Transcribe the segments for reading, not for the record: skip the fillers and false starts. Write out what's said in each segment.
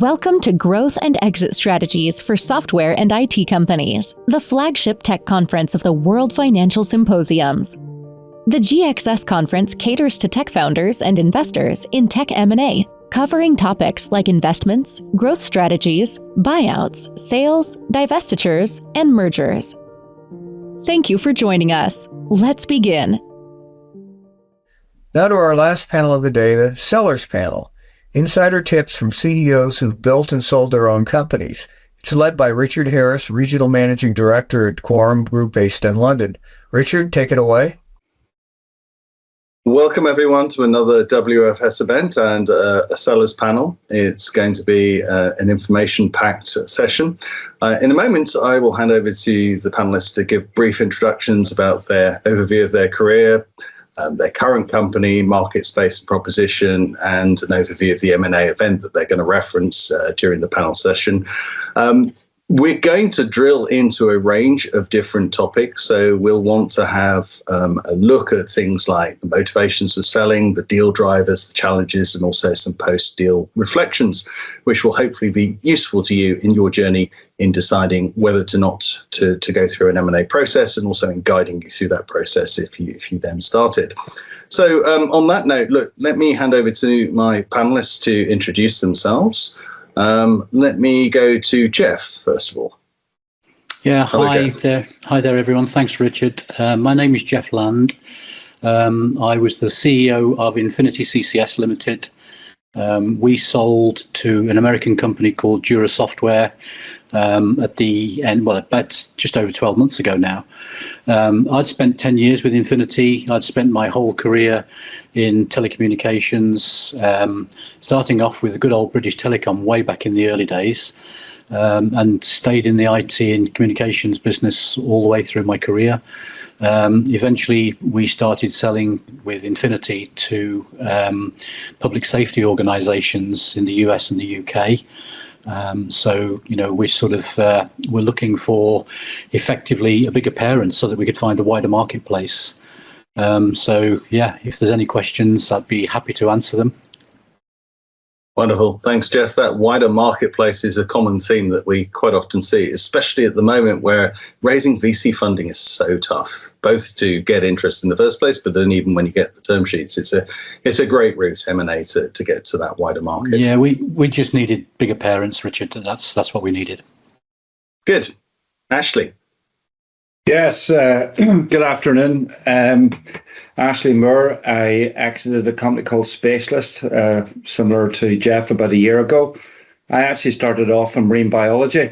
Welcome to Growth and Exit Strategies for Software and IT Companies, the flagship tech conference of the World Financial Symposiums. The GXS conference caters to tech founders and investors in tech M&A, covering topics like investments, growth strategies, buyouts, sales, divestitures, and mergers. Thank you for joining us. Let's begin. Now to our last panel of the day, the Sellers Panel. Insider tips from CEOs who've built and sold their own companies. It's led by Richard Harris, Regional Managing Director at Kommer Group based in London. Richard, take it away. Welcome everyone to another WFS event and a Sellers Panel. It's going to be an information-packed session. In a moment, I will hand over to the panelists to give brief introductions about their overview of their career, their current company, market space and proposition, and an overview of the M&A event that they're going to reference during the panel session. We're going to drill into a range of different topics, so we'll want to have a look at things like the motivations of selling, the deal drivers, the challenges, and also some post-deal reflections, which will hopefully be useful to you in your journey in deciding whether to not to go through an M&A process, and also in guiding you through that process if you then start it. So on that note, look, let me hand over to my panelists to introduce themselves. Let me go to Geoff, first of all. Yeah, Hello, hi Geoff. there. Hi there, everyone. Thanks, Richard. My name is Geoff Land. I was the CEO of Infinity CCS Limited. We sold to an American company called Jura Software at the end, well, about just over 12 months ago now. I'd spent 10 years with Infinity. I'd spent my whole career in telecommunications, starting off with the good old British Telecom way back in the early days, and stayed in the IT and communications business all the way through my career. Eventually, we started selling with Infinity to public safety organisations in the US and the UK. So, you know, we're looking for effectively a bigger parent so that we could find a wider marketplace. So, yeah, if there's any questions, I'd be happy to answer them. Wonderful. Thanks, Geoff. That wider marketplace is a common theme that we quite often see, especially at the moment where raising VC funding is so tough, both to get interest in the first place, but then even when you get the term sheets, it's a great route, M&A, to get to that wider market. Yeah, we just needed bigger parents, Richard. That's what we needed. Good. Ashley. Yes, good afternoon. Ashley Moore. I exited a company called Spatialest, similar to Geoff, about a year ago. I actually started off in marine biology,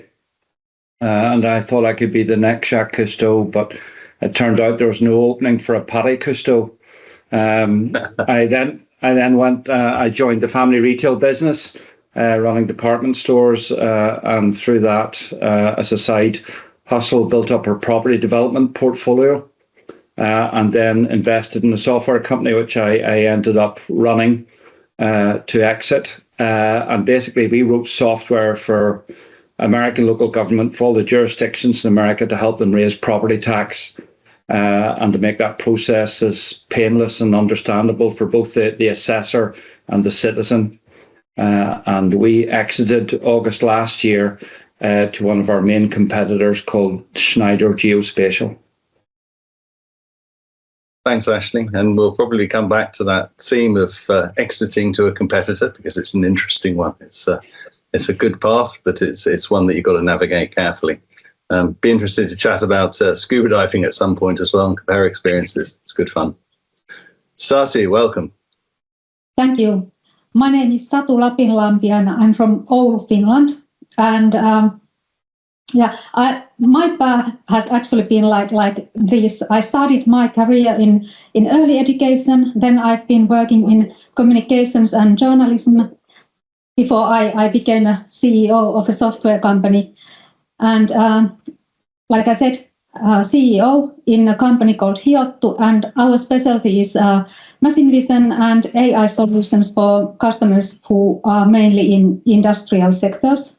and I thought I could be the next Jacques Cousteau, but it turned out there was no opening for a Paddy Cousteau. I joined the family retail business, running department stores, and through that, as a side hustle, built up our property development portfolio, and then invested in a software company, which I ended up running to exit. And basically, we wrote software for American local government, for all the jurisdictions in America, to help them raise property tax, and to make that process as painless and understandable for both the assessor and the citizen. And we exited August last year to one of our main competitors called Schneider Geospatial. Thanks, Ashley. And we'll probably come back to that theme of exiting to a competitor, because it's an interesting one. It's a good path, but it's one that you've got to navigate carefully. Be interested to chat about scuba diving at some point as well and compare experiences. It's good fun. Satu, welcome. Thank you. My name is Satu Lapinlampi, and I'm from Oulu, Finland. And my path has actually been like this. I started my career in early education. Then I've been working in communications and journalism before I became a CEO of a software company. And like I said, CEO in a company called Hiottu, and our specialty is machine vision and AI solutions for customers who are mainly in industrial sectors.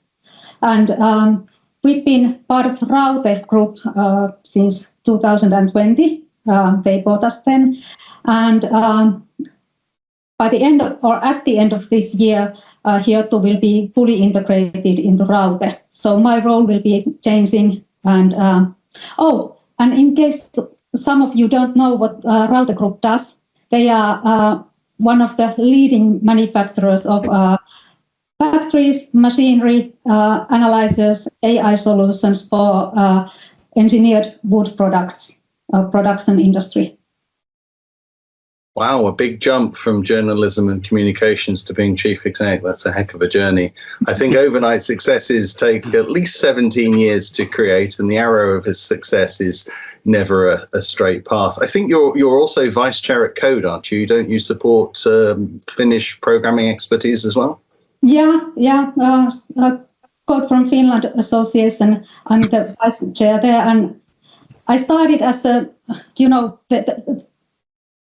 And we've been part of Raute Group since 2020. They bought us then. And by the end of, or at the end of this year, Hiottu will be fully integrated into Route. So my role will be changing. And and in case some of you don't know what Route Group does, they are one of the leading manufacturers of factories, machinery, analyzers, AI solutions for engineered wood products, production industry. Wow, a big jump from journalism and communications to being chief exec. That's a heck of a journey. I think overnight successes take at least 17 years to create, and the arrow of his success is never a straight path. I think you're also vice chair at Code, aren't you? Don't you support Finnish programming expertise as well? Yeah. Code from Finland Association. I'm the vice chair there, and I started as the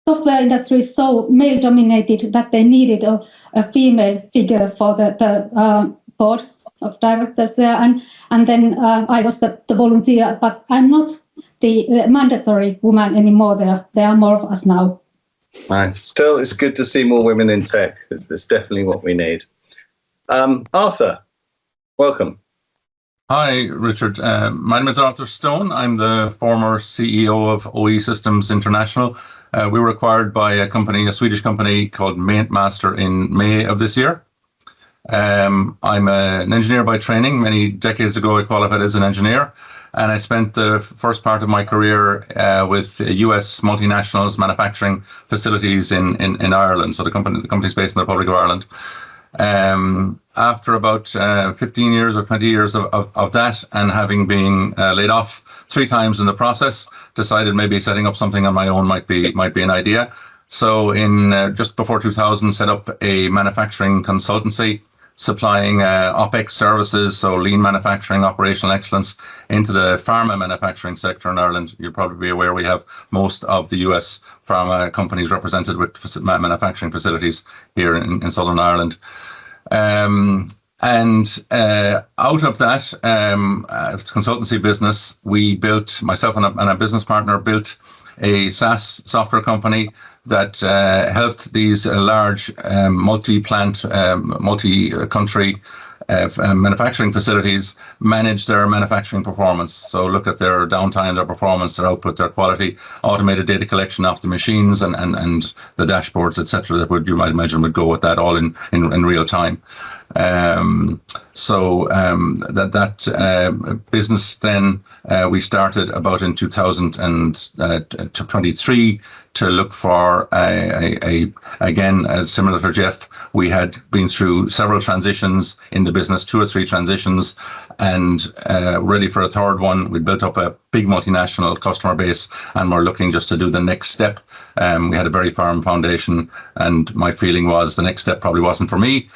software industry is so male dominated that they needed a female figure for the board of directors there, and then I was the volunteer, but I'm not the mandatory woman anymore. There are more of us now. Right. Still, it's good to see more women in tech. It's definitely what we need. Arthur, welcome. Hi, Richard. My name is Arthur Stone. I'm the former CEO of OE Systems International. We were acquired by a Swedish company called Master in May of this year. I'm an engineer by training. Many decades ago, I qualified as an engineer, and I spent the first part of my career with US multinationals manufacturing facilities in Ireland. So the company's based in the Republic of Ireland. After about 15 years or 20 years of that, and having been laid off 3 times in the process, decided maybe setting up something on my own might be an idea. So in just before 2000, set up a manufacturing consultancy supplying OPEX services, so lean manufacturing, operational excellence, into the pharma manufacturing sector in Ireland. You'll probably be aware we have most of the US pharma companies represented with manufacturing facilities here in Southern Ireland. And out of that consultancy business, we built, myself and a business partner built a SaaS software company that helped these large multi-plant, multi-country manufacturing facilities manage their manufacturing performance. So look at their downtime, their performance, their output, their quality, automated data collection off the machines and the dashboards, etc. that you might imagine would go with that all in real time. That business then we started about in 2023 to look for again, similar to Geoff, we had been through several transitions in the business, 2 or 3 transitions, and ready for a third one. We built up a big multinational customer base, and we're looking just to do the next step. We had a very firm foundation, and my feeling was the next step probably wasn't for me,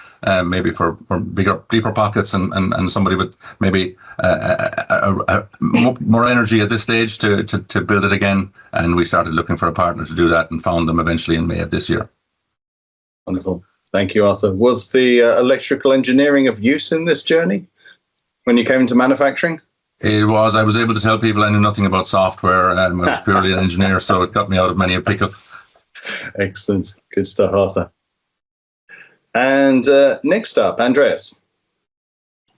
maybe for bigger, deeper pockets and somebody with maybe more energy at this stage to build it again. And we started looking for a partner to do that and found them eventually in May of this year. Wonderful. Thank you, Arthur. Was the electrical engineering of use in this journey when you came into manufacturing? It was. I was able to tell people I knew nothing about software. I was purely an engineer, so it got me out of many a pickle. Excellent. Good stuff, Arthur. And next up, Andreas.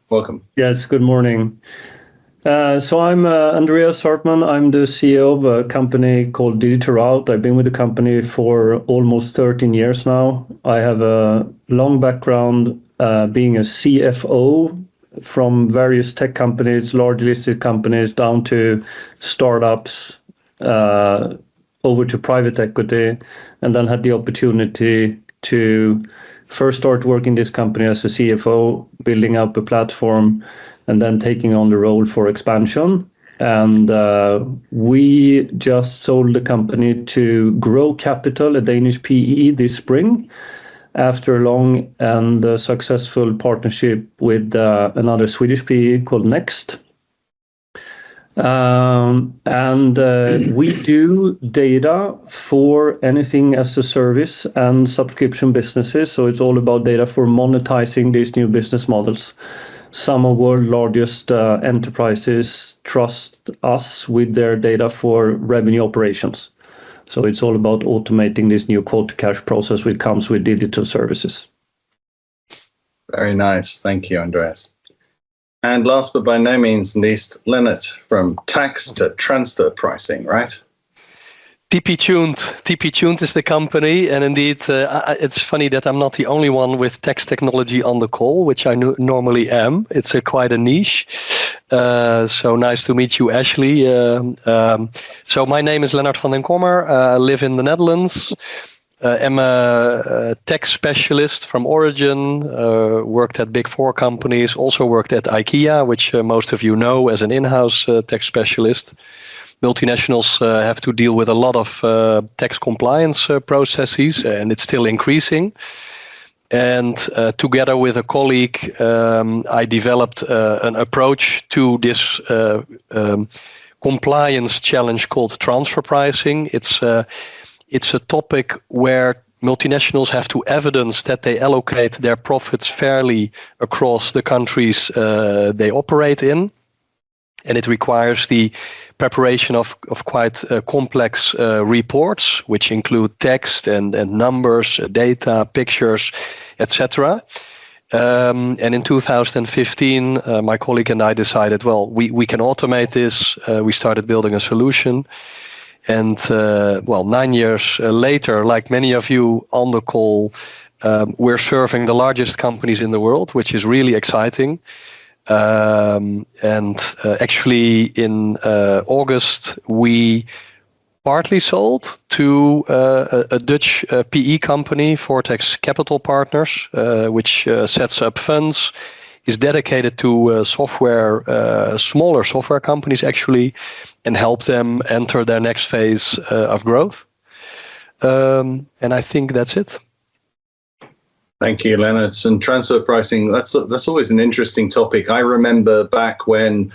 Welcome. Yes, good morning. So I'm Andreas Zartmann. I'm the CEO of a company called DigitalRoute. I've been with the company for almost 13 years now. I have a long background being a CFO from various tech companies, large listed companies, down to startups, over to private equity, and then had the opportunity to first start working this company as a CFO, building up a platform, and then taking on the role for expansion. And we just sold the company to Grow Capital, a Danish PE, this spring, after a long and successful partnership with another Swedish PE called Next. We do data for anything as a service and subscription businesses. So it's all about data for monetizing these new business models. Some of the world's largest enterprises trust us with their data for revenue operations. So it's all about automating this new quote-to-cash process which comes with digital services. Very nice. Thank you, Andreas. And last but by no means least, Lennart, from tax to transfer pricing, right? TP-Tuned is the company, and indeed, it's funny that I'm not the only one with tax technology on the call, which I normally am. It's quite a niche. So nice to meet you, Ashley. So my name is Lennart van den Kommer. I live in the Netherlands. I'm a tax specialist from origin. Worked at Big Four companies. Also worked at IKEA, which most of you know as an in-house tax specialist. Multinationals have to deal with a lot of tax compliance processes, and it's still increasing. And together with a colleague, I developed an approach to this compliance challenge called transfer pricing. It's a topic where multinationals have to evidence that they allocate their profits fairly across the countries they operate in. And it requires the preparation of quite complex reports, which include text and numbers, data, pictures, etc. And in 2015, my colleague and I decided, well, we can automate this. We started building a solution. And 9 years later, like many of you on the call, we're serving the largest companies in the world, which is really exciting. Actually in August we partly sold to a Dutch PE company, Vortex Capital Partners, which sets up funds, is dedicated to smaller software companies actually, and help them enter their next phase of growth. And I think that's it. Thank you, Lennart. And transfer pricing, that's always an interesting topic. I remember back when,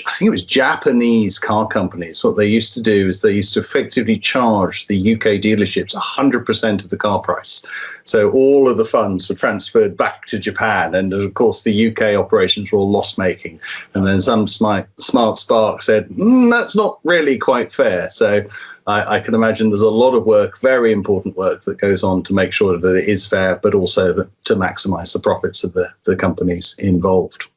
I think it was Japanese car companies, what they used to do is they used to effectively charge the UK dealerships 100% of the car price. So all of the funds were transferred back to Japan. And of course, the UK operations were all loss-making. And then some smart spark said, that's not really quite fair. So I can imagine there's a lot of work, very important work that goes on to make sure that it is fair, but also to maximize the profits of the companies involved.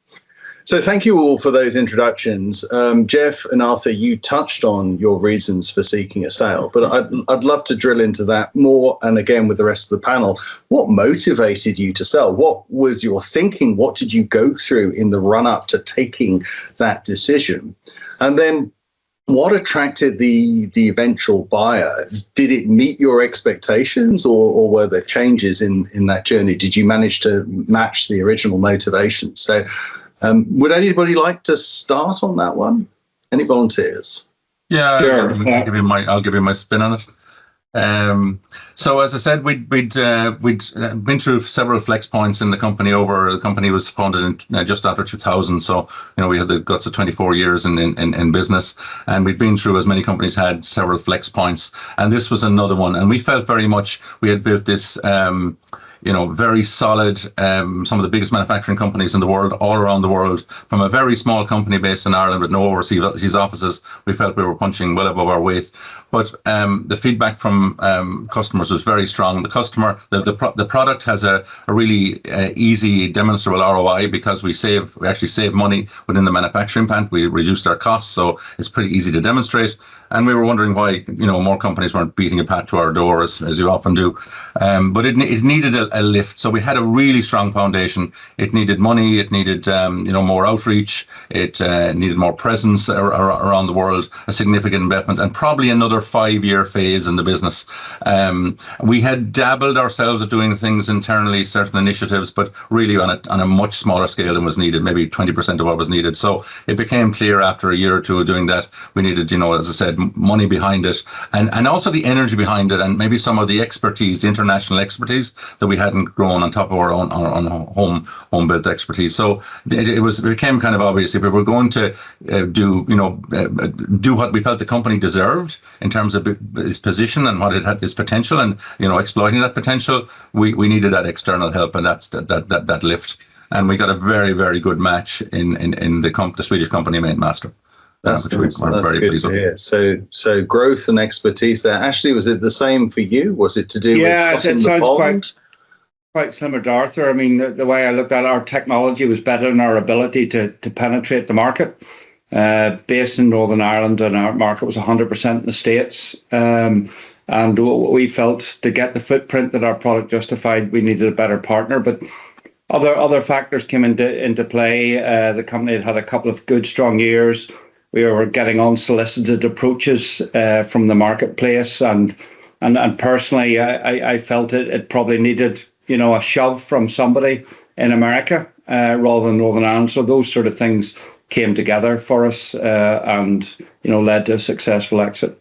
So thank you all for those introductions. Geoff and Arthur, you touched on your reasons for seeking a sale, but I'd love to drill into that more. And again, with the rest of the panel, what motivated you to sell? What was your thinking? What did you go through in the run up to taking that decision? And then what attracted the eventual buyer? Did it meet your expectations, or were there changes in that journey? Did you manage to match the original motivation? So would anybody like to start on that one? Any volunteers? Yeah, sure. I'll give you my spin on it. So as I said, we'd been through several flex points in the company. The company was founded in just after 2000. So, we had the guts of 24 years in business, and we'd been through, as many companies had, several flex points. And this was another one. And we felt very much we had built this, very solid, some of the biggest manufacturing companies in the world, all around the world, from a very small company based in Ireland with no overseas offices. We felt we were punching well above our weight. But the feedback from customers was very strong. The product has a really easy, demonstrable ROI because we actually save money within the manufacturing plant. We reduced our costs, so it's pretty easy to demonstrate. And we were wondering why, more companies weren't beating a pat to our door as you often do. But it needed a lift. So we had a really strong foundation. It needed money. It needed, more outreach. It needed more presence around the world, a significant investment, and probably another 5-year phase in the business. We had dabbled ourselves at doing things internally, certain initiatives, but really on a much smaller scale than was needed, maybe 20% of what was needed. So it became clear after a year or two of doing that, we needed, as I said, money behind it, and also the energy behind it, and maybe some of the expertise, the international expertise that we hadn't grown on top of our own home built expertise. So it became kind of obvious if we were going to do what we felt the company deserved in terms of its position and what it had, its potential, and exploiting that potential, we needed that external help, and that's that lift. And we got a very, very good match in the Swedish company Mainmaster. That's which good. we're That's very good pleased to with. hear. So growth and expertise there. Ashley, was it the same for you? Was it to do with crossing the pond? Quite similar to Arthur. I mean, the way I looked at it, our technology was better than our ability to penetrate the market. Based in Northern Ireland, and our market was 100% in the States. And we felt to get the footprint that our product justified, we needed a better partner. But other factors came into play. The company had a couple of good, strong years. We were getting unsolicited approaches from the marketplace, and personally, I felt it probably needed, a shove from somebody in America rather than Northern Ireland. So those sort of things came together for us, and led to a successful exit.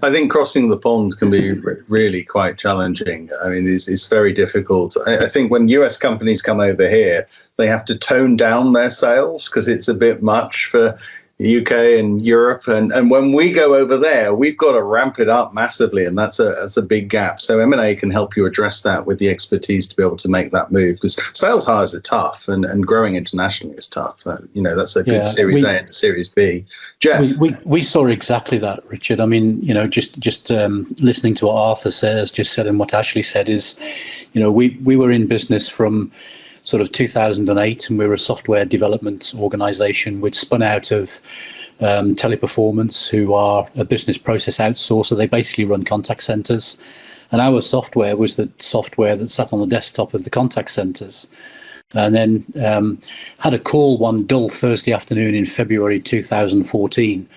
I think crossing the pond can be really quite challenging. I mean, it's very difficult. I think when US companies come over here, they have to tone down their sales because it's a bit much for the UK and Europe. And when we go over there, we've got to ramp it up massively. And that's a big gap. So M&A can help you address that with the expertise to be able to make that move, because sales hires are tough, and growing internationally is tough. That's a good Series A and a Series B. Geoff? We saw exactly that, Richard. I mean, just listening to what Arthur just said and what Ashley said is, we were in business from sort of 2008, and we were a software development organization which spun out of Teleperformance, who are a business process outsourcer. They basically run contact centers, and our software was the software that sat on the desktop of the contact centers. And then had a call one dull Thursday afternoon in February 2014,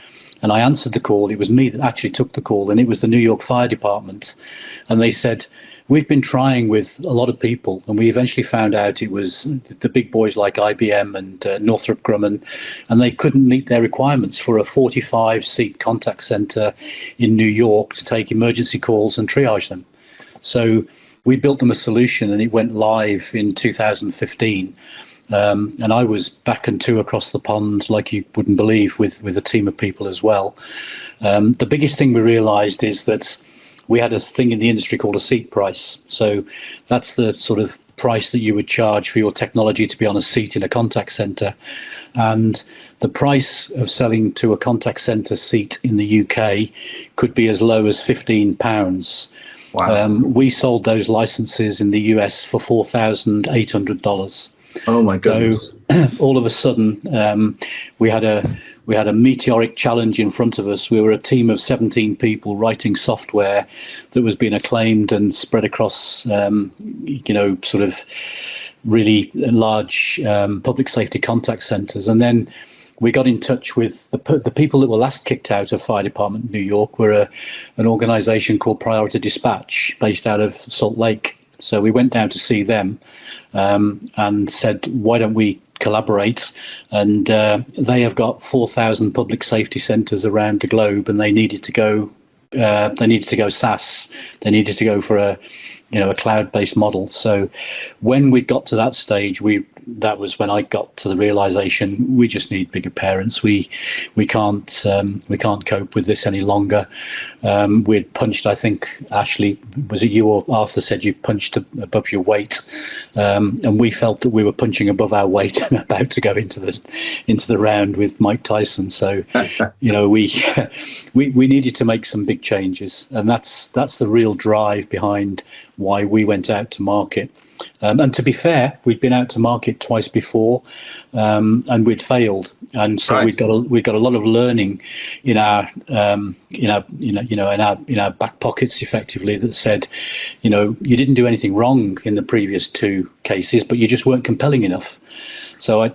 and I answered the call. It was me that actually took the call, and it was the New York Fire Department. And they said, we've been trying with a lot of people, and we eventually found out it was the big boys like IBM and Northrop Grumman, and they couldn't meet their requirements for a 45-seat contact center in New York to take emergency calls and triage them. So we built them a solution, and it went live in 2015. And I was back and two across the pond, like you wouldn't believe, with a team of people as well. The biggest thing we realized is that we had a thing in the industry called a seat price. So that's the sort of price that you would charge for your technology to be on a seat in a contact center. And the price of selling to a contact center seat in the UK could be as low as £15. Wow. We sold those licenses in the US for $4,800. Oh my goodness. So all of a sudden, we had a meteoric challenge in front of us. We were a team of 17 people writing software that was being acclaimed and spread across, sort of really large public safety contact centers. And then we got in touch with the people that were last kicked out of Fire Department New York were an organization called Priority Dispatch based out of Salt Lake. So we went down to see them and said, why don't we collaborate? And they have got 4,000 public safety centers around the globe, and they needed to go SaaS. They needed to go for a cloud-based model. So when we got to that stage, that was when I got to the realization we just need bigger parents. We can't cope with this any longer. We'd punched, I think, Ashley, was it you or Arthur said you punched above your weight, and we felt that we were punching above our weight and about to go into the round with Mike Tyson. So we needed to make some big changes, and that's the real drive behind why we went out to market. And to be fair, we'd been out to market twice before, and we'd failed, and so right. we've got a lot of learning in our back pockets, effectively, that said, you didn't do anything wrong in the previous two cases, but you just weren't compelling enough. So I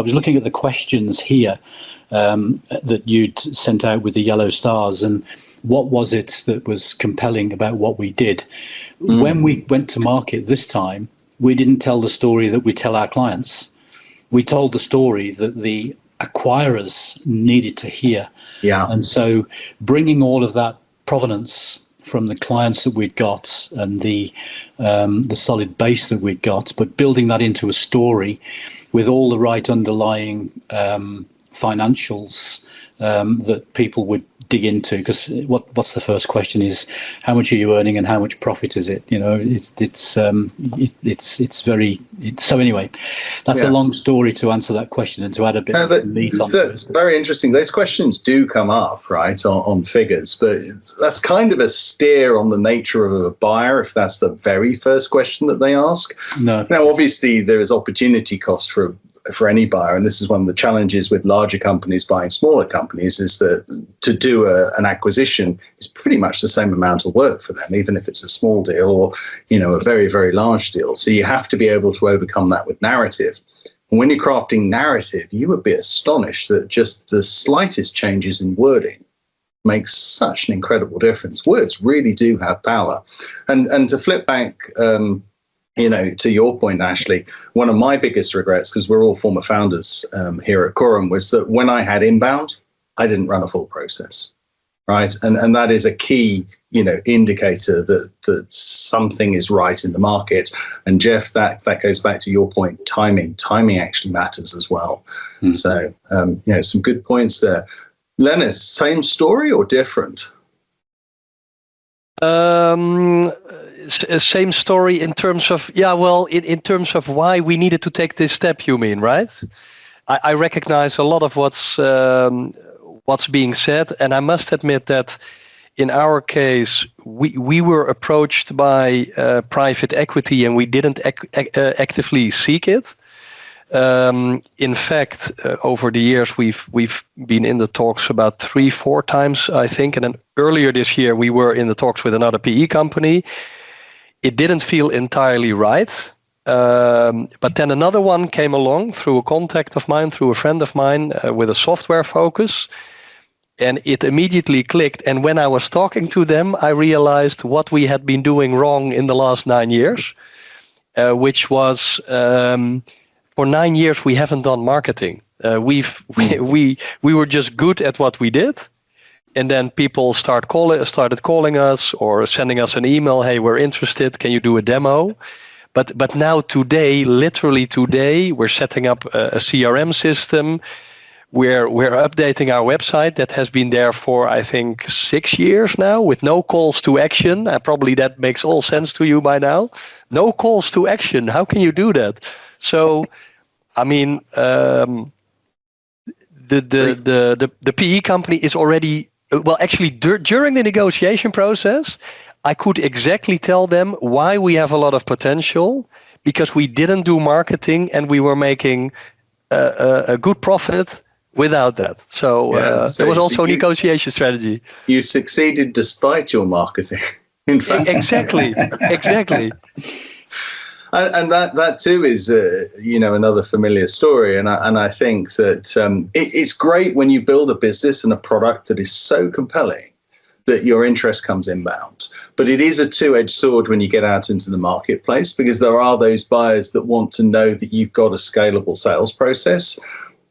was looking at the questions here that you'd sent out with the yellow stars, and what was it that was compelling about what we did? When we went to market this time, we didn't tell the story that we tell our clients. We told the story that the acquirers needed to hear. Yeah. And so bringing all of that provenance from the clients that we'd got and the solid base that we'd got, but building that into a story with all the right underlying financials that people would dig into, because what's the first question is how much are you earning and how much profit is it? So anyway, that's a long story to answer that question and to add a bit of meat on it. That's very interesting. Those questions do come up, right, on figures, but that's kind of a steer on the nature of a buyer if that's the very first question that they ask. No. Now, obviously, there is opportunity cost for any buyer, and this is one of the challenges with larger companies buying smaller companies, is that to do an acquisition is pretty much the same amount of work for them, even if it's a small deal or a very, very large deal. So you have to be able to overcome that with narrative. And when you're crafting narrative, you would be astonished that just the slightest changes in wording makes such an incredible difference. Words really do have power. And to flip back to your point, Ashley, one of my biggest regrets, because we're all former founders here at Kommer, was that when I had inbound, I didn't run a full process, right? And that is a key, indicator that something is right in the market. And Geoff, that goes back to your point, timing. Timing actually matters as well. Mm-hmm. So, some good points there. Lennart, same story or different? Same story in terms of, in terms of why we needed to take this step, you mean, right? I recognize a lot of what's being said, and I must admit that in our case, we were approached by private equity and we didn't actively seek it. In fact, over the years, we've been in the talks about 3-4 times, I think, and then earlier this year, we were in the talks with another PE company. It didn't feel entirely right. But then another one came along through a contact of mine, through a friend of mine with a software focus. And it immediately clicked. And when I was talking to them, I realized what we had been doing wrong in the last 9 years, which was for 9 years, we haven't done marketing. We were just good at what we did. And then people started calling us or sending us an email. Hey, we're interested. Can you do a demo? But now today, literally today, we're setting up a CRM system. We're updating our website that has been there for, I think, 6 years now with no calls to action. Probably that makes all sense to you by now. No calls to action. How can you do that? So, I mean, the PE company is already. Well, actually, during the negotiation process, I could exactly tell them why we have a lot of potential, because we didn't do marketing and we were making a good profit without that. So there was also a negotiation strategy. You succeeded despite your marketing, in fact. Exactly. And that too is another familiar story, and I think that it's great when you build a business and a product that is so compelling that your interest comes inbound. But it is a two-edged sword when you get out into the marketplace, because there are those buyers that want to know that you've got a scalable sales process.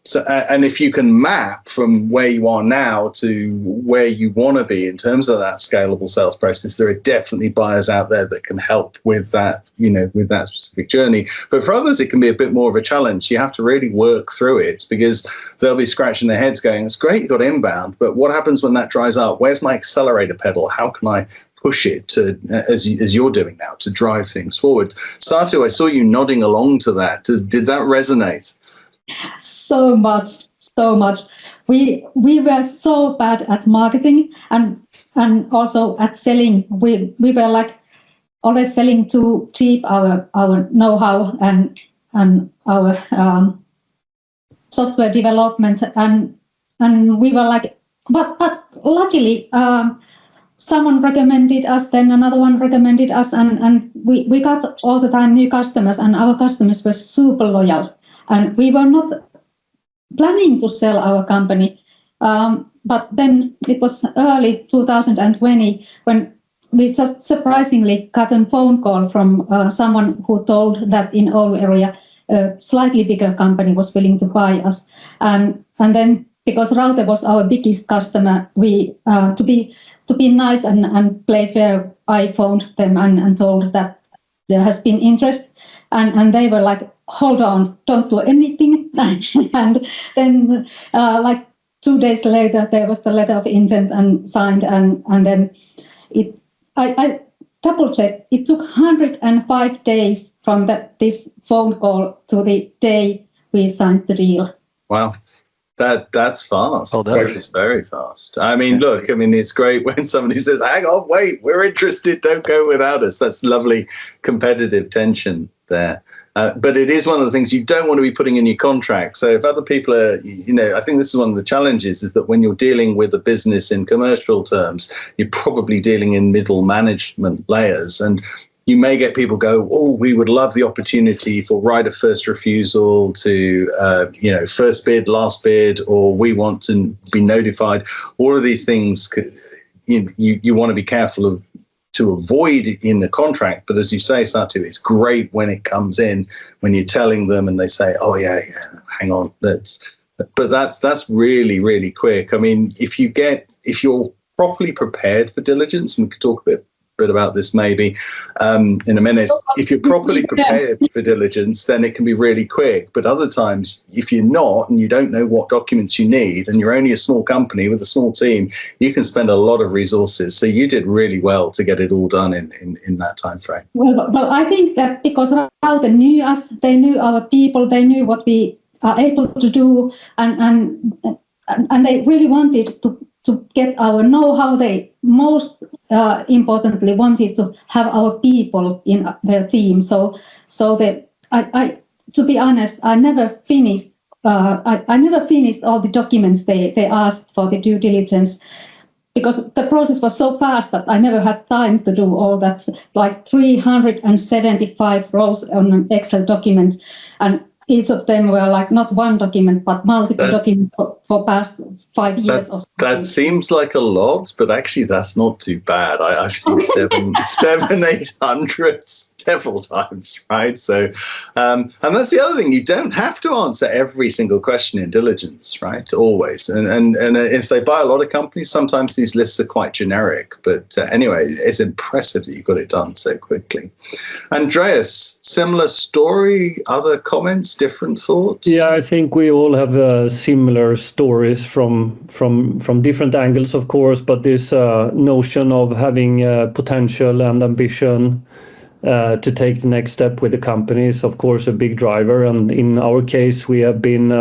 So, and if you can map from where you are now to where you want to be in terms of that scalable sales process, there are definitely buyers out there that can help with that, with that specific journey. But for others, it can be a bit more of a challenge. You have to really work through it, because they'll be scratching their heads going, it's great, you got inbound, but what happens when that dries up? Where's my accelerator pedal? How can I push it to, as you're doing now, to drive things forward? Satu, I saw you nodding along to that. Did that resonate? So much. We were so bad at marketing and also at selling. We were like always selling too cheap our know-how and our software development, and we were like, but luckily someone recommended us, then another one recommended us, and we got all the time new customers, and our customers were super loyal. And we were not planning to sell our company, but then it was early 2020 when we just surprisingly got a phone call from someone who told that in Oulu area a slightly bigger company was willing to buy us. And then because Raute was our biggest customer, we to be nice and play fair, I phoned them and told that there has been interest, and they were like, hold on, don't do anything. And then like 2 days later, there was the letter of intent and signed, and then I double-checked. It took 105 days from this phone call to the day we signed the deal. Wow. That's fast. Oh, That is very fast. I mean, look, I mean, it's great when somebody says, hang on, wait, we're interested, don't go without us. That's lovely competitive tension there. But it is one of the things you don't want to be putting in your contract. So if other people are, I think this is one of the challenges, is that when you're dealing with a business in commercial terms, you're probably dealing in middle management layers. And you may get people go, oh, we would love the opportunity for right of first refusal to, first bid, last bid, or we want to be notified. All of these things you want to be careful of to avoid in the contract. But as you say, Satu, it's great when it comes in, when you're telling them and they say, oh, yeah, hang on. But that's really, really quick. I mean, if you're properly prepared for diligence, and we could talk a bit about this maybe in a minute. If you're properly prepared for diligence, then it can be really quick. But other times, if you're not and you don't know what documents you need, and you're only a small company with a small team, you can spend a lot of resources. So you did really well to get it all done in that time frame. Well, I think that because how they knew us, they knew our people, they knew what we are able to do, and they really wanted to get our know-how. They most importantly wanted to have our people in their team. So I to be honest, I never finished. I never finished all the documents they asked for the due diligence, because the process was so fast that I never had time to do all that, like 375 rows on an Excel document, and each of them were like not one document, but multiple documents for past 5 years or something. That seems like a lot, but actually that's not too bad. I've seen 800 several times, right? So, and that's the other thing. You don't have to answer every single question in diligence, right? Always. And if they buy a lot of companies, sometimes these lists are quite generic. But anyway, it's impressive that you got it done so quickly. Andreas, similar story, other comments, different thoughts? Yeah, I think we all have similar stories from different angles, of course, but this notion of having potential and ambition to take the next step with the company is, of course, a big driver. And in our case, we have been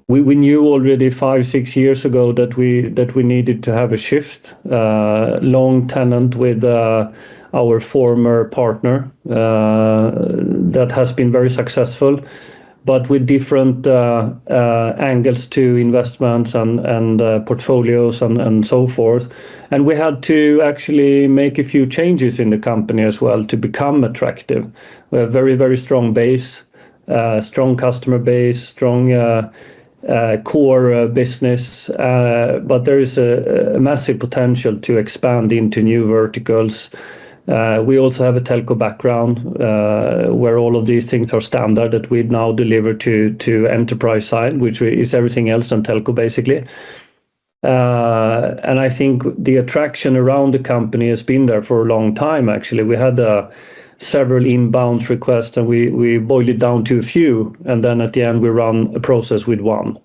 we knew already 5-6 years ago that we needed to have a shift. Long tenant with our former partner that has been very successful, but with different angles to investments and portfolios and so forth. And we had to actually make a few changes in the company as well to become attractive. We have very, very strong base, strong customer base, strong core business, but there is a massive potential to expand into new verticals. We also have a telco background where all of these things are standard that we now deliver to enterprise side, which is everything else than telco basically. And I think the attraction around the company has been there for a long time. Actually, we had several inbound requests, and we boiled it down to a few, and then at the end we ran a process with one,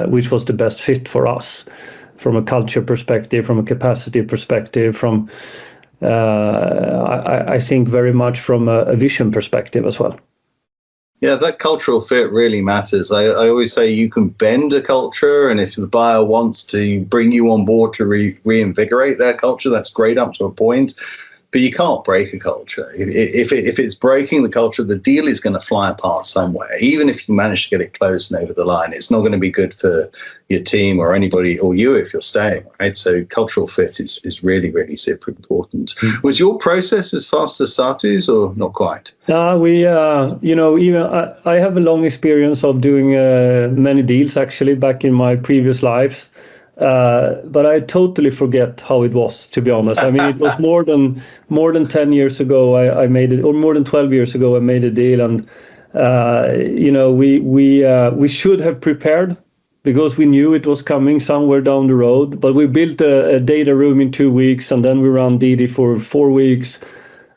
which was the best fit for us from a culture perspective, from a capacity perspective, from I think very much from a vision perspective as well. Yeah, that cultural fit really matters. I always say you can bend a culture, and if the buyer wants to bring you on board to reinvigorate their culture, that's great up to a point. But you can't break a culture. If it's breaking the culture, the deal is going to fly apart somewhere. Even if you manage to get it closed and over the line, it's not going to be good for your team or anybody or you if you're staying, right? So cultural fit is really, really super important. Mm-hmm. Was your process as fast as Satu's or not quite? I have a long experience of doing many deals actually back in my previous lives. But I totally forget how it was, to be honest. I mean, it was more than 10 years ago I made it, or more than 12 years ago I made a deal, and we should have prepared because we knew it was coming somewhere down the road. But we built a data room in 2 weeks, and then we ran DD for 4 weeks.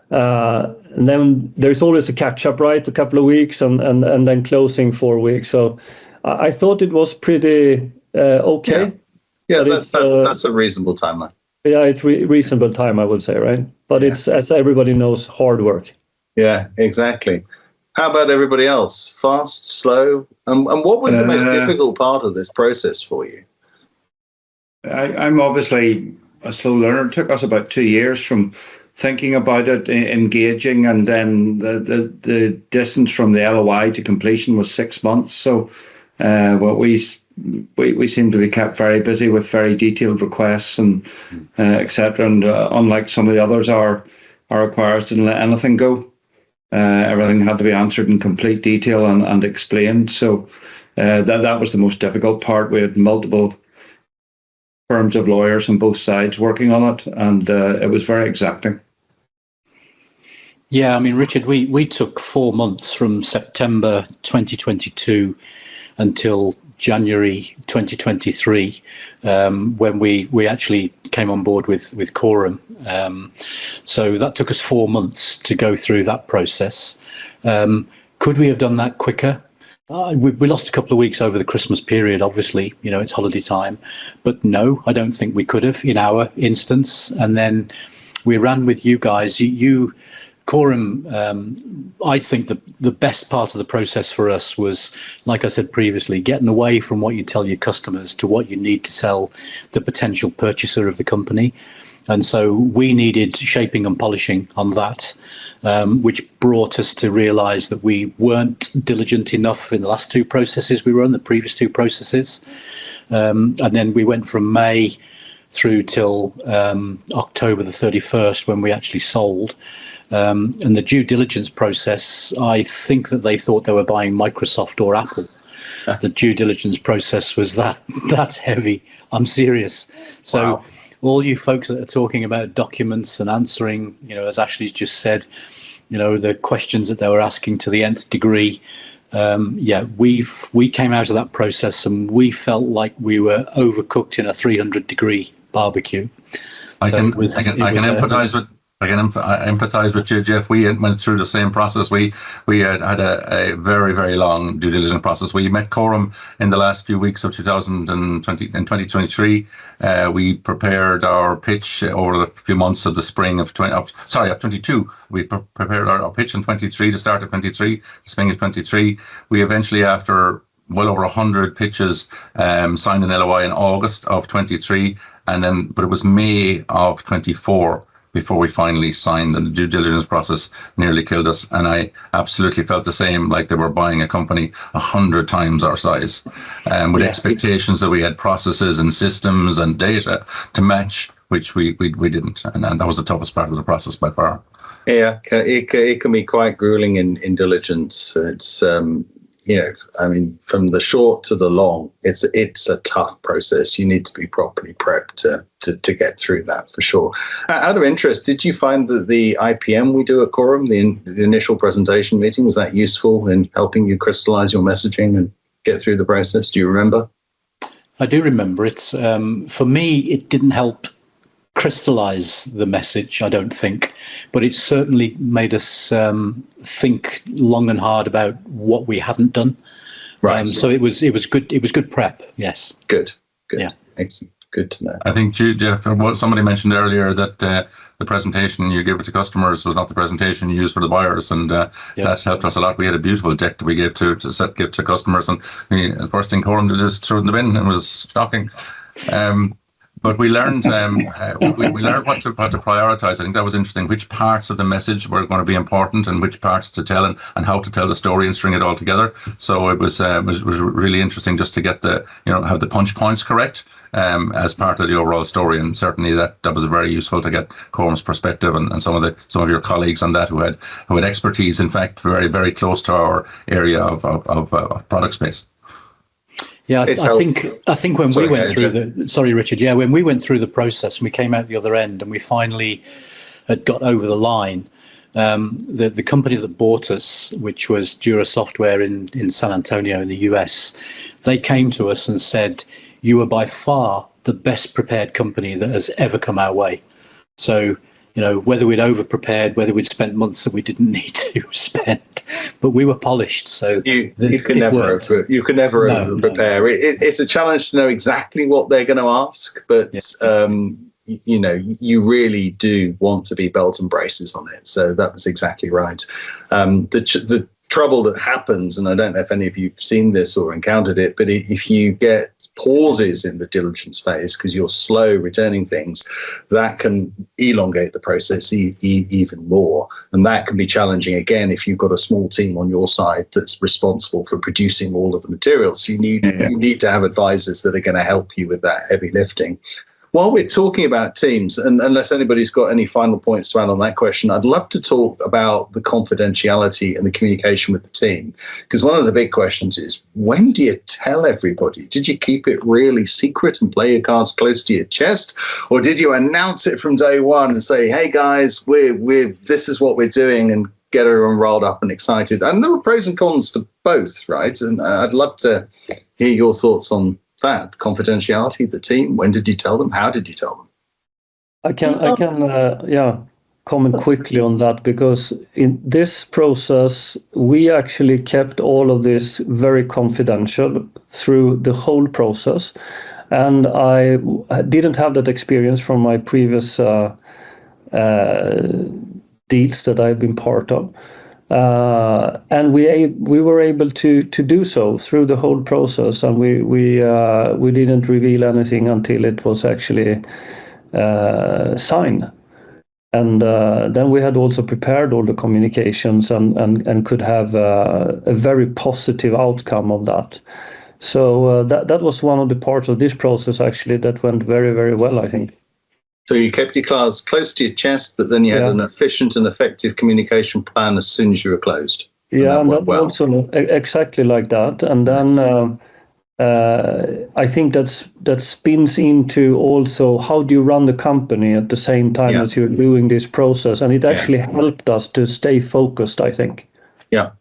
And then there's always a catch up, right? A couple of weeks, and then closing 4 weeks. So I thought it was pretty okay. Yeah, that's a reasonable timeline. Yeah, it's reasonable time, I would say, right? But it's, as everybody knows, hard work. Yeah, exactly. How about everybody else? Fast, slow? And what was the most difficult part of this process for you? I'm obviously a slow learner. It took us about 2 years from thinking about it, engaging, and then the distance from the LOI to completion was 6 months. So we seem to be kept very busy with very detailed requests and etc. And unlike some of the others, our acquirers didn't let anything go. Everything had to be answered in complete detail and explained. So that was the most difficult part. We had multiple firms of lawyers on both sides working on it, and it was very exacting. Yeah, I mean, Richard, we took 4 months from September 2022 until January 2023, when we actually came on board with Quorum. So that took us 4 months to go through that process. Could we have done that quicker? We lost a couple of weeks over the Christmas period, obviously, it's holiday time, but no, I don't think we could have in our instance. And then we ran with you guys. Quorum, I think the best part of the process for us was, like I said previously, getting away from what you tell your customers to what you need to tell the potential purchaser of the company. And so we needed shaping and polishing on that, which brought us to realise that we weren't diligent enough in the last two processes we run, the previous two processes. And then we went from May through till October the 31st when we actually sold. And the due diligence process, I think that they thought they were buying Microsoft or Apple. The due diligence process was that heavy. I'm serious. So. Wow. All you folks that are talking about documents and answering, as Ashley's just said, the questions that they were asking to the nth degree. We came out of that process and we felt like we were overcooked in a 300-degree barbecue. I can empathize with you, Geoff. We went through the same process. We had a very, very long due diligence process. We met Quorum in the last few weeks of 2023. We prepared our pitch over the few months of the spring of 22. We prepared our pitch in 23, the start of 23, spring of 23. We eventually, after well over 100 pitches, signed an LOI in August of 23, but it was May of 24 before we finally signed, and the due diligence process nearly killed us. And I absolutely felt the same, like they were buying a company 100 times our size, with expectations that we had processes and systems and data to match, which we didn't. And that was the toughest part of the process by far. Yeah, it can be quite grueling in diligence. It's from the short to the long, it's a tough process. You need to be properly prepped to get through that, for sure. Out of interest, did you find that the IPM we do at Quorum, the initial presentation meeting, was that useful in helping you crystallize your messaging and get through the process? Do you remember? I do remember it. For me, it didn't help crystallize the message, I don't think, but it certainly made us think long and hard about what we hadn't done. Right. So it was good. It was good prep. Yes. Good. Yeah. Excellent. Good to know. I think, Geoff, somebody mentioned earlier that the presentation you gave it to customers was not the presentation you used for the buyers, and that helped us a lot. We had a beautiful deck that we gave to customers, and the first thing Quorum did is throw it in the bin. It was shocking. But we learned we learned what to prioritize. I think that was interesting. Which parts of the message were going to be important, and which parts to tell, and how to tell the story and string it all together. So it was really interesting just to get have the punch points correct as part of the overall story. And certainly that was very useful to get Quorum's perspective and some of your colleagues on that who had expertise. In fact, very, very close to our area of product space. Yeah, I think when we went through sorry, Richard. Yeah, when we went through the process and we came out the other end and we finally had got over the line, the company that bought us, which was Dura Software in San Antonio in the US, they came to us and said, "You are by far the best prepared company that has ever come our way." So, whether we'd over-prepared, whether we'd spent months that we didn't need to spend, but we were polished. So you can never over-prepare. It's a challenge to know exactly what they're going to ask, but you really do want to be belt and braces on it. So that was exactly right. The trouble that happens, and I don't know if any of you've seen this or encountered it, but if you get pauses in the diligence phase because you're slow returning things, that can elongate the process even more. And that can be challenging, again, if you've got a small team on your side that's responsible for producing all of the materials. You need to have advisors that are going to help you with that heavy lifting. While we're talking about teams, and unless anybody's got any final points to add on that question, I'd love to talk about the confidentiality and the communication with the team. Because one of the big questions is, when do you tell everybody? Did you keep it really secret and play your cards close to your chest? Or did you announce it from day one and say, hey guys, this is what we're doing, and get everyone rolled up and excited? And there were pros and cons to both, right? And I'd love to hear your thoughts on that. Confidentiality, the team, when did you tell them? How did you tell them? I can comment quickly on that, because in this process we actually kept all of this very confidential through the whole process, and I didn't have that experience from my previous deals that I've been part of. And we were able to do so through the whole process, and we didn't reveal anything until it was actually signed. And then we had also prepared all the communications and could have a very positive outcome of that. So that was one of the parts of this process actually that went very, very well, I think. So you kept your cards close to your chest, but then you had an efficient and effective communication plan as soon as you were closed. And that also exactly like that. And then I think that spins into also how do you run the company at the same time as you're doing this process. And it actually helped us to stay focused, I think. Yeah.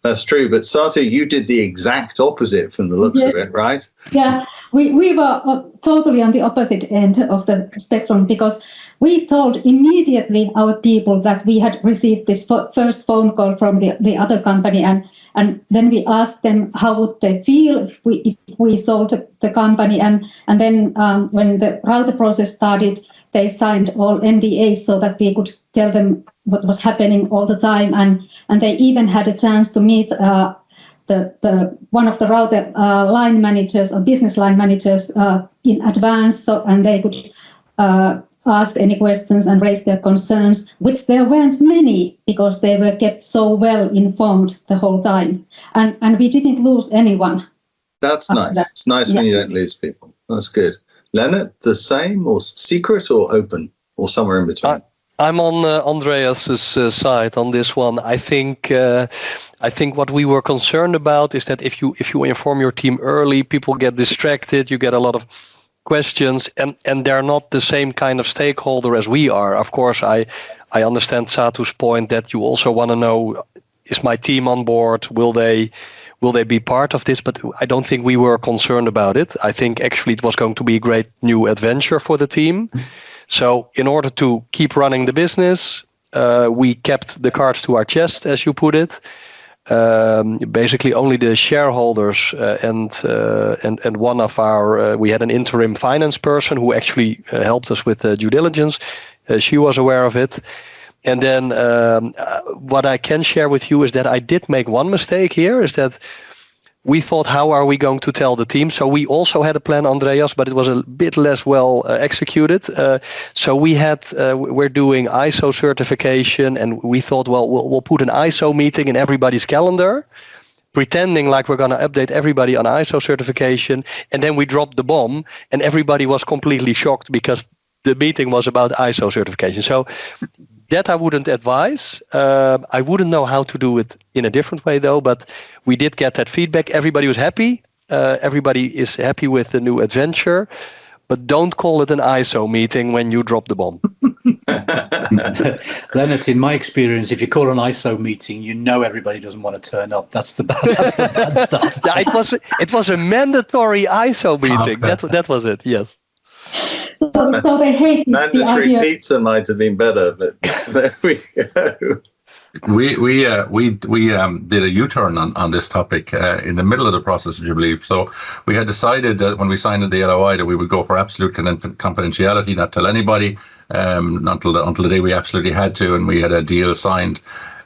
That's true. But Satu, you did the exact opposite from the looks of it, right? Yeah, we were totally on the opposite end of the spectrum, because we told immediately our people that we had received this first phone call from the other company, and then we asked them how would they feel if we sold the company, and then when the router process started, they signed all NDAs so that we could tell them what was happening all the time, and they even had a chance to meet the one of the router line managers or business line managers in advance, and they could ask any questions and raise their concerns, which there weren't many because they were kept so well informed the whole time, and we didn't lose anyone. That's nice. It's nice when you don't lose people. That's good. Lennart, the same, or secret, or open, or somewhere in between? I'm on Andreas's side on this one. I think what we were concerned about is that if you inform your team early, people get distracted. You get a lot of questions, and they're not the same kind of stakeholder as we are. Of course, I understand Satu's point that you also want to know, is my team on board? Will they be part of this? But I don't think we were concerned about it. I think actually it was going to be a great new adventure for the team. So in order to keep running the business, we kept the cards to our chest, as you put it. Basically only the shareholders and one of our, we had an interim finance person who actually helped us with the due diligence. She was aware of it. And then what I can share with you is that I did make one mistake here, is that we thought, how are we going to tell the team? So we also had a plan, Andreas, but it was a bit less well executed. So we're doing ISO certification, and we thought, well, we'll put an ISO meeting in everybody's calendar, pretending like we're going to update everybody on ISO certification. And then we dropped the bomb, and everybody was completely shocked because the meeting was about ISO certification. So that I wouldn't advise. I wouldn't know how to do it in a different way, though, but we did get that feedback. Everybody was happy. Everybody is happy with the new adventure, but don't call it an ISO meeting when you drop the bomb. Lennart, in my experience, if you call an ISO meeting, you know everybody doesn't want to turn up. That's the bad stuff. Yeah, it was a mandatory ISO meeting. Okay. That was it, yes. So they hated the Mandatory idea. pizza might have been better, but there we go. We did a U-turn on this topic in the middle of the process, would you believe? So we had decided that when we signed the LOI that we would go for absolute confidentiality, not tell anybody until the day we absolutely had to, and we had a deal signed.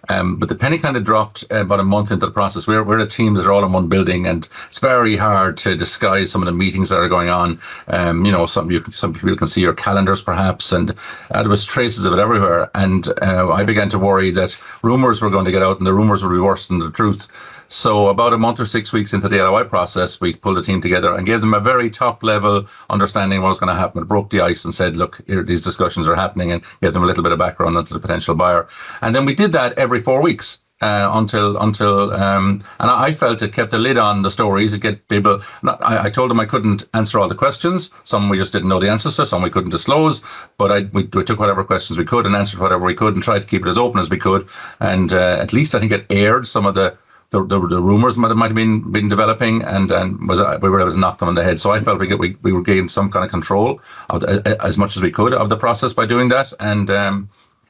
But the penny kind of dropped about a month into the process. We're a team that are all in one building, and it's very hard to disguise some of the meetings that are going on. Some people can see your calendars perhaps, and there was traces of it everywhere. And I began to worry that rumors were going to get out, and the rumors would be worse than the truth. So about a month or 6 weeks into the LOI process, we pulled the team together and gave them a very top level understanding of what was going to happen. It broke the ice and said, look, here, these discussions are happening, and gave them a little bit of background onto the potential buyer. And then we did that every 4 weeks until and I felt it kept a lid on the stories. It get people. I told them I couldn't answer all the questions. Some we just didn't know the answers to. Some we couldn't disclose. But we took whatever questions we could and answered whatever we could and tried to keep it as open as we could. And at least I think it aired some of the rumors might have been developing, and we were able to knock them on the head. So I felt we were gaining some kind of control of as much as we could of the process by doing that, and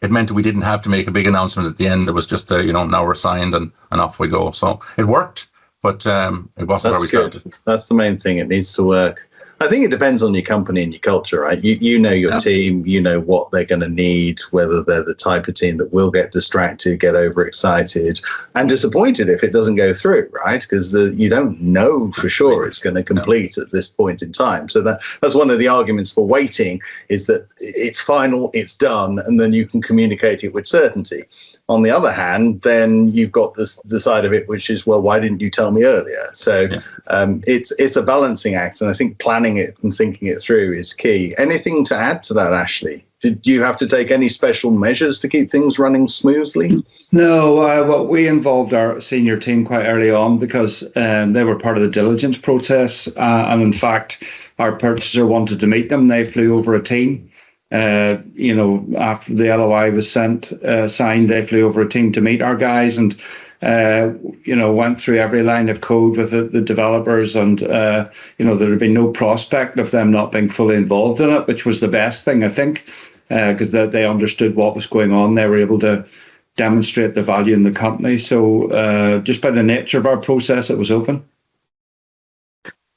it meant that we didn't have to make a big announcement at the end. It was just now we're signed and off we go. So it worked, but it wasn't where we started. That's the main thing. It needs to work. I think it depends on your company and your culture, right? You know your team, you know what they're going to need, whether they're the type of team that will get distracted, get overexcited, and disappointed if it doesn't go through, right? Because you don't know for sure it's going to complete at this point in time. So that's one of the arguments for waiting, is that it's final, it's done, and then you can communicate it with certainty. On the other hand, then you've got the side of it, which is, well, why didn't you tell me earlier? So it's a balancing act, and I think planning it and thinking it through is key. Anything to add to that, Ashley? Did you have to take any special measures to keep things running smoothly? No, well, we involved our senior team quite early on because they were part of the diligence process, and in fact, our purchaser wanted to meet them. They flew over a team. After the LOI was signed, they flew over a team to meet our guys and, went through every line of code with the developers, and, there had been no prospect of them not being fully involved in it, which was the best thing, I think, because they understood what was going on. They were able to demonstrate the value in the company. So just by the nature of our process, it was open.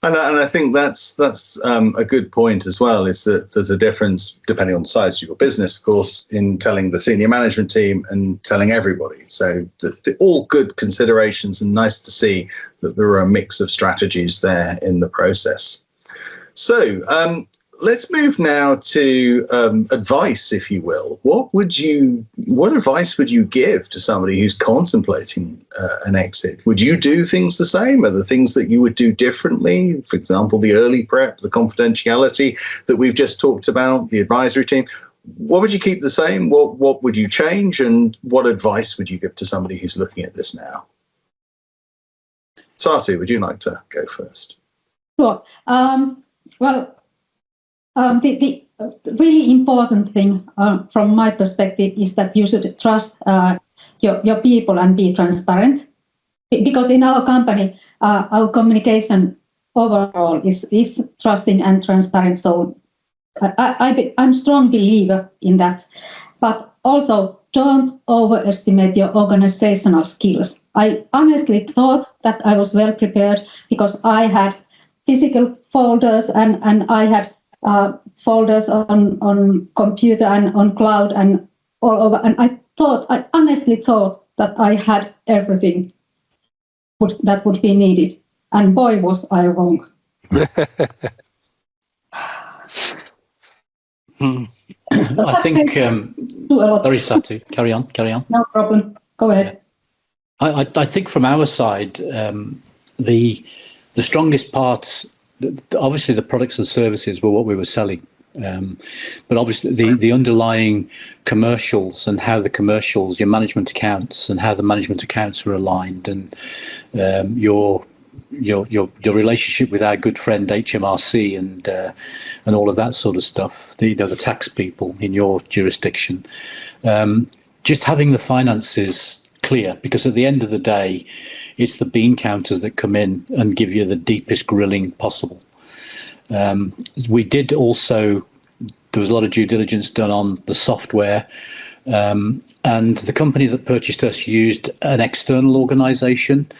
And I think that's a good point as well, is that there's a difference, depending on the size of your business, of course, in telling the senior management team and telling everybody. So all good considerations, and nice to see that there are a mix of strategies there in the process. So let's move now to advice, if you will. What advice would you give to somebody who's contemplating an exit? Would you do things the same? Are there things that you would do differently? For example, the early prep, the confidentiality that we've just talked about, the advisory team. What would you keep the same? What would you change? And what advice would you give to somebody who's looking at this now? Satu, would you like to go first? Sure. The really important thing from my perspective is that you should trust your people and be transparent. Because in our company, our communication overall is trusting and transparent. So I'm a strong believer in that. But also, don't overestimate your organizational skills. I honestly thought that I was well prepared because I had physical folders and I had folders on computer and on cloud and all over. And I honestly thought that I had everything that would be needed. And boy, was I wrong. I think, sorry, Satu, carry on. No problem. Go ahead. I think from our side, the strongest parts, obviously the products and services were what we were selling, but obviously the underlying commercials and how the commercials, your management accounts and how the management accounts were aligned, and your relationship with our good friend HMRC and all of that sort of stuff, the tax people in your jurisdiction, just having the finances clear, because at the end of the day, it's the bean counters that come in and give you the deepest grilling possible. We did also, there was a lot of due diligence done on the software. And the company that purchased us used an external organization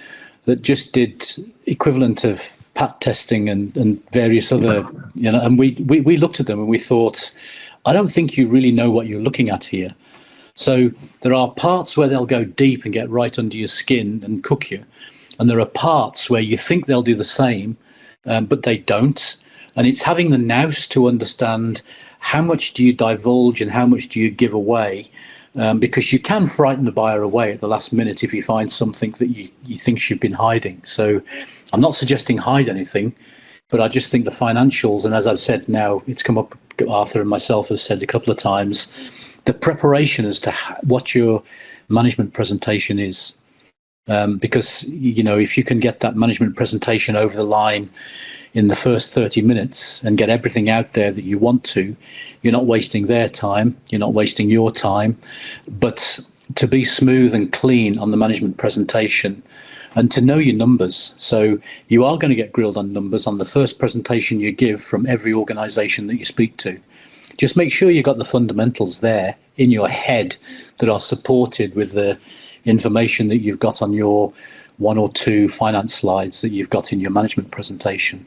that just did equivalent of pat testing and various other, and we looked at them and we thought, I don't think you really know what you're looking at here. So there are parts where they'll go deep and get right under your skin and cook you. And there are parts where you think they'll do the same, but they don't. And it's having the nous to understand how much do you divulge and how much do you give away, because you can frighten the buyer away at the last minute if you find something that you think you've been hiding. So I'm not suggesting hide anything, but I just think the financials, and as I've said now, it's come up, Arthur and myself have said a couple of times, the preparation as to what your management presentation is. Because, if you can get that management presentation over the line in the first 30 minutes and get everything out there that you want to, you're not wasting their time, you're not wasting your time. But to be smooth and clean on the management presentation and to know your numbers. So you are going to get grilled on numbers on the first presentation you give from every organization that you speak to. Just make sure you've got the fundamentals there in your head that are supported with the information that you've got on your 1 or 2 finance slides that you've got in your management presentation.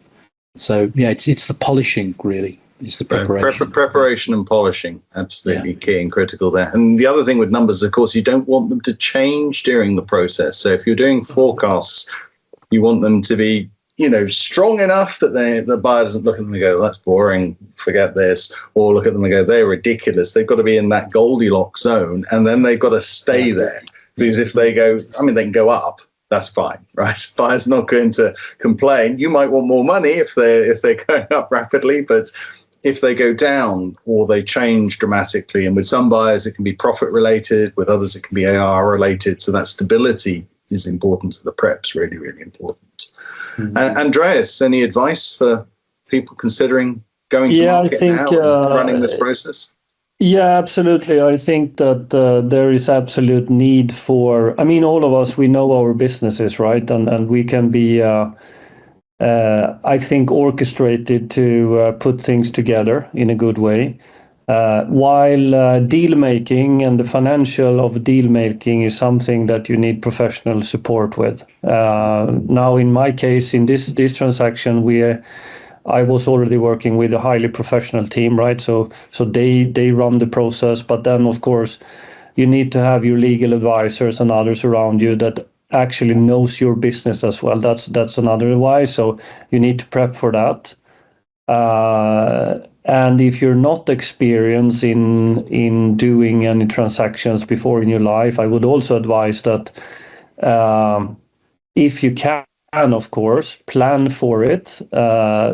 So yeah, it's the polishing really. It's the preparation. Preparation and polishing, absolutely key and critical there. And the other thing with numbers, of course, you don't want them to change during the process. So if you're doing forecasts, you want them to be, strong enough that the buyer doesn't look at them and go, that's boring, forget this, or look at them and go, they're ridiculous. They've got to be in that Goldilocks zone, and then they've got to stay there. Because if they go, they can go up, that's fine, right? Buyer's not going to complain. You might want more money if they're going up rapidly, but if they go down or they change dramatically, and with some buyers it can be profit related, with others it can be AR related. So that stability is important to the preps, really, really important. Mm-hmm. And Andreas, any advice for people considering going to market now and running this process? Yeah, absolutely. I think that there is absolute need for, all of us, we know our businesses, right? And we can be, I think, orchestrated to put things together in a good way. While deal making and the financial of deal making is something that you need professional support with. Now, in my case, in this transaction, I was already working with a highly professional team, right? So they run the process, but then of course you need to have your legal advisors and others around you that actually knows your business as well. That's another advice. So you need to prep for that. And if you're not experienced in doing any transactions before in your life, I would also advise that if you can, of course, plan for it,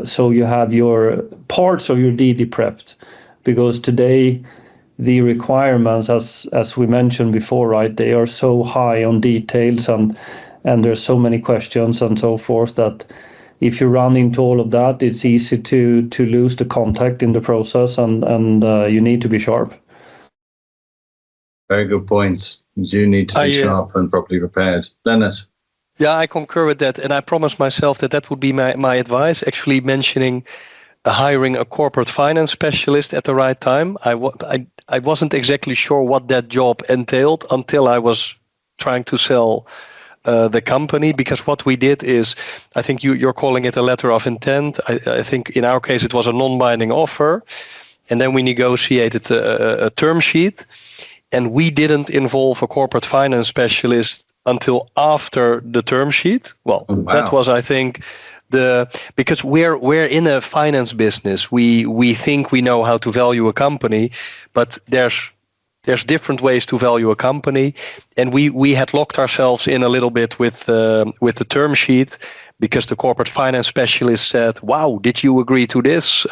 so you have your parts of your DD prepped, because today the requirements, as we mentioned before, right, they are so high on details and there's so many questions and so forth that if you run into all of that, it's easy to lose the contact in the process, and you need to be sharp. Very good points. You do need to be sharp and properly prepared. Lennart. Yeah, I concur with that, and I promised myself that would be my advice. Actually, mentioning hiring a corporate finance specialist at the right time. I wasn't exactly sure what that job entailed until I was trying to sell the company, because what we did is, I think you're calling it a letter of intent. I think in our case it was a non-binding offer, and then we negotiated a term sheet, and we didn't involve a corporate finance specialist until after the term sheet. Well, that was, I think, because we're in a finance business. We think we know how to value a company, but there's different ways to value a company, and we had locked ourselves in a little bit with the term sheet, because the corporate finance specialist said, "Wow, did you agree to this?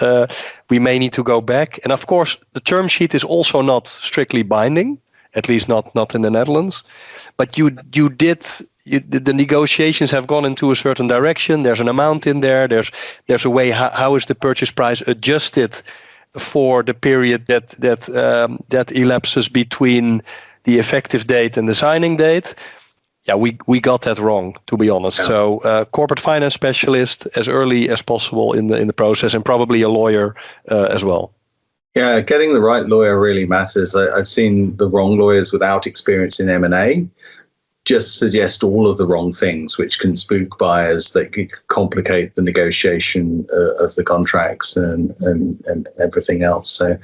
We may need to go back." And of course, the term sheet is also not strictly binding, at least not in the Netherlands. But the negotiations have gone into a certain direction. There's an amount in there. There's a way how is the purchase price adjusted for the period that elapses between the effective date and the signing date. Yeah, we got that wrong, to be honest. Yeah. So corporate finance specialist as early as possible in the process, and probably a lawyer as well. Yeah, getting the right lawyer really matters. I've seen the wrong lawyers without experience in M&A just suggest all of the wrong things, which can spook buyers. They could complicate the negotiation of the contracts and everything else. So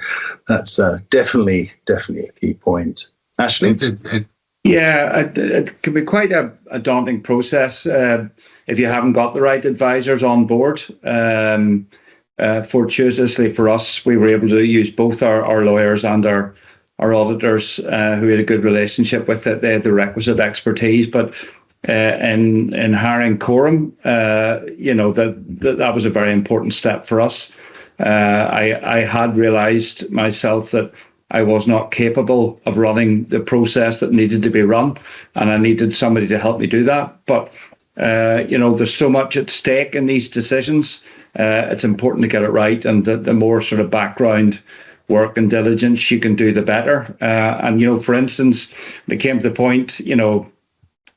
that's definitely a key point. Ashley? Yeah, it can be quite a daunting process if you haven't got the right advisors on board. Fortuitously for us, we were able to use both our lawyers and our auditors who had a good relationship with it. They had the requisite expertise, but in hiring Quorum, that was a very important step for us. I had realized myself that I was not capable of running the process that needed to be run, and I needed somebody to help me do that. But there's so much at stake in these decisions. It's important to get it right, and the more sort of background work and diligence you can do, the better. For instance, when it came to the point,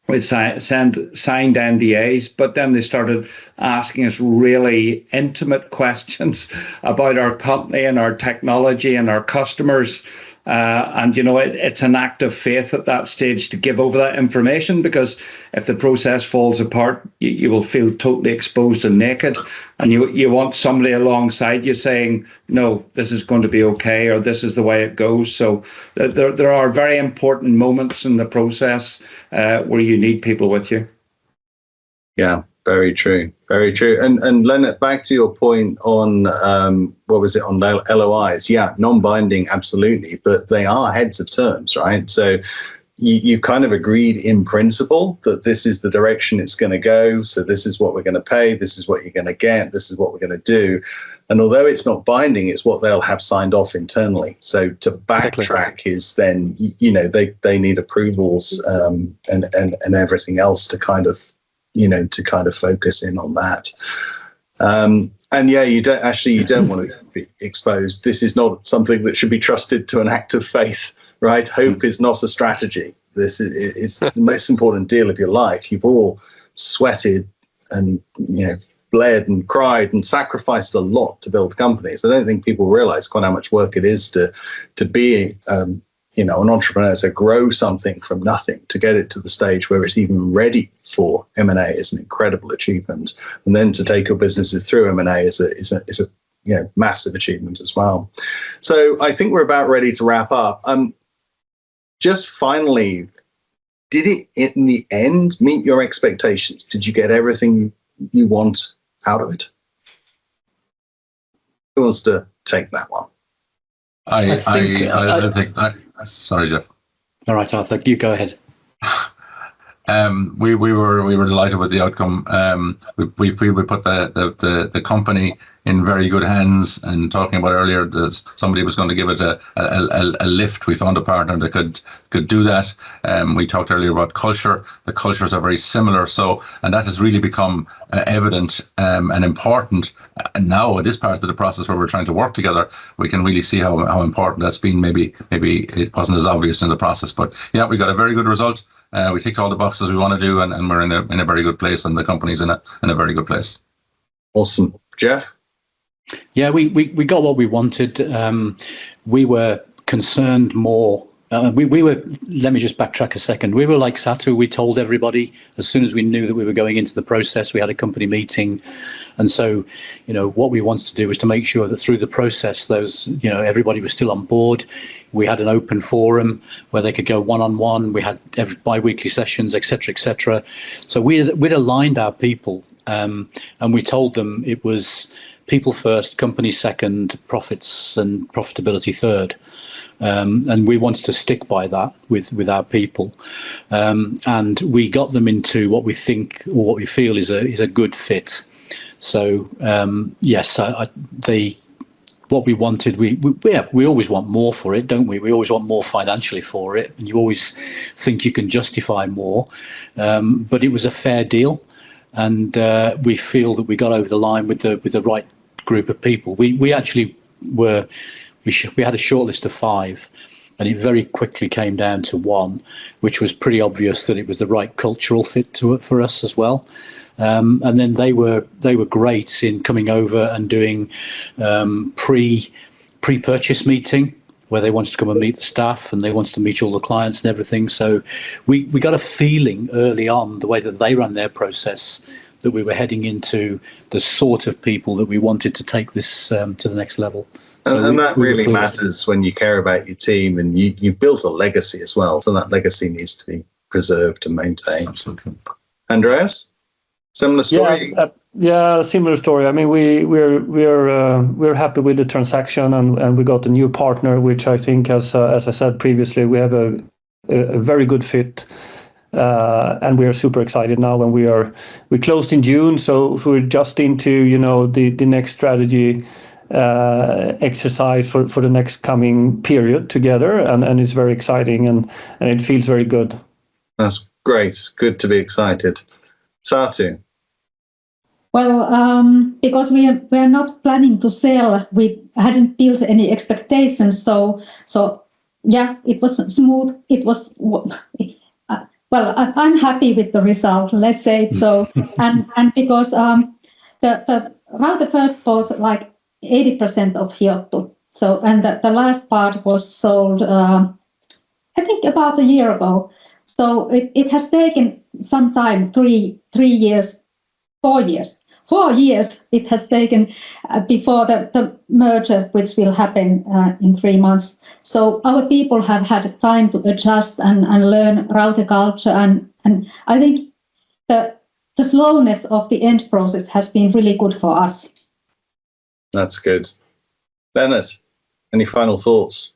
we signed NDAs, but then they started asking us really intimate questions about our company and our technology and our customers. It's an act of faith at that stage to give over that information, because if the process falls apart, you will feel totally exposed and naked, and you want somebody alongside you saying, no, this is going to be okay, or this is the way it goes. So there are very important moments in the process where you need people with you. Yeah, very true. Very true. And Lennart, back to your point on, what was it, on LOIs? Yeah, non-binding, absolutely, but they are heads of terms, right? So you've kind of agreed in principle that this is the direction it's going to go. So this is what we're going to pay. This is what you're going to get. This is what we're going to do. And although it's not binding, it's what they'll have signed off internally. So to backtrack is then, they need approvals and everything else to kind of focus in on that. And yeah, you don't want to be exposed. This is not something that should be trusted to an act of faith, right? Hope is not a strategy. This is the most important deal of your life. You've all sweated and, bled and cried and sacrificed a lot to build companies. I don't think people realize quite how much work it is to be an entrepreneur, to grow something from nothing, to get it to the stage where it's even ready for M&A is an incredible achievement. And then to take your businesses through M&A is a massive achievement as well. So I think we're about ready to wrap up. Just finally, did it in the end meet your expectations? Did you get everything you want out of it? Who wants to take that one? I think. Sorry, Geoff. All right, Arthur, you go ahead. We were delighted with the outcome. We put the company in very good hands. And talking about earlier, somebody was going to give it a lift. We found a partner that could do that. We talked earlier about culture. The cultures are very similar. And that has really become evident and important. And now at this part of the process where we're trying to work together, we can really see how important that's been. Maybe it wasn't as obvious in the process, but yeah, we got a very good result. We ticked all the boxes we want to do, and we're in a very good place, and the company's in a very good place. Awesome. Geoff? Yeah, we got what we wanted. We were concerned more. We were. Let me just backtrack a second. We were like Satu. We told everybody as soon as we knew that we were going into the process. We had a company meeting, and so what we wanted to do was to make sure that through the process, everybody was still on board. We had an open forum where they could go one-on-one. We had bi-weekly sessions, etc., etc. So we'd aligned our people, and we told them it was people first, company second, profits and profitability third. And we wanted to stick by that with our people, and we got them into what we think or what we feel is a good fit. So yes, what we wanted, we always want more for it, don't we? We always want more financially for it, and you always think you can justify more. But it was a fair deal, and we feel that we got over the line with the right group of people. We actually were. We had a short list of 5, and it very quickly came down to 1, which was pretty obvious that it was the right cultural fit for us as well. And then they were great in coming over and doing pre-purchase meeting where they wanted to come and meet the staff and they wanted to meet all the clients and everything. So we got a feeling early on, the way that they ran their process, that we were heading into the sort of people that we wanted to take this to the next level. So and that really matters when you care about your team, and you've built a legacy as well. So that legacy needs to be preserved and maintained. Absolutely. Andreas, similar story? Yeah, similar story. I mean, we're happy with the transaction, and we got a new partner, which I think, as I said previously, we have a very good fit. And we are super excited now. And we closed in June, so we're just into the next strategy exercise for the next coming period together, and it's very exciting, and it feels very good. That's great. It's good to be excited. Satu. Well, because we are not planning to sell, we hadn't built any expectations. So yeah, it was smooth. It was. Well, I'm happy with the result, let's say it so. and because the Route first bought like 80% of Hiottu. So, and the last part was sold, I think about a year ago. So it has taken some time, 3 years, 4 years. 4 years it has taken before the merger, which will happen in 3 months. So our people have had time to adjust and learn router culture. And I think the slowness of the end process has been really good for us. That's good. Lennart, any final thoughts?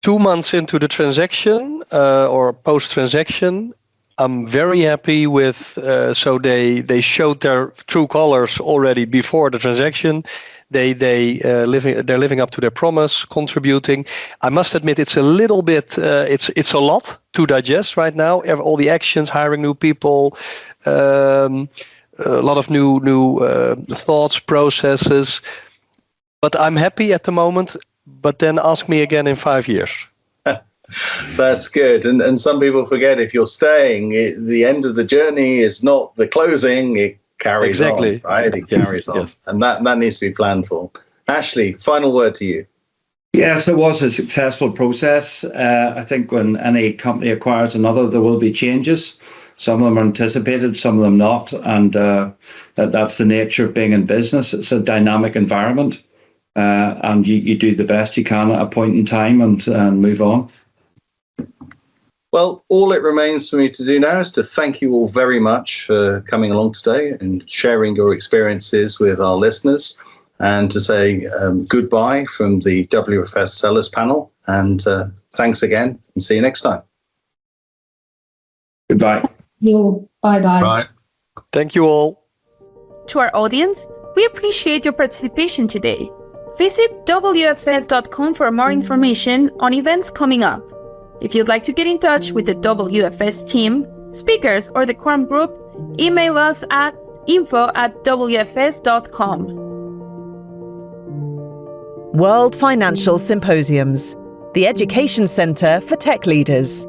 2 months into the transaction or post-transaction, I'm very happy with, so they showed their true colors already before the transaction. They're living up to their promise, contributing. I must admit, it's a little bit, it's a lot to digest right now. All the actions, hiring new people, a lot of new thoughts, processes. But I'm happy at the moment. But then ask me again in 5 years. That's good. And some people forget, if you're staying, the end of the journey is not the closing, it carries on, right? It carries on. Yes. And that needs to be planned for. Ashley, final word to you. Yes, it was a successful process. I think when any company acquires another, there will be changes. Some of them are anticipated, some of them not. And that's the nature of being in business. It's a dynamic environment. And you do the best you can at a point in time and move on. Well, all it remains for me to do now is to thank you all very much for coming along today and sharing your experiences with our listeners, and to say goodbye from the WFS Sellers Panel. And thanks again, and see you next time. Goodbye. Bye-bye. Bye. Thank you all. To our audience, we appreciate your participation today. Visit WFS.com for more information on events coming up. If you'd like to get in touch with the WFS team, speakers, or the Quorum Group, email us at info@wfs.com. World Financial Symposiums, the education centre for tech leaders.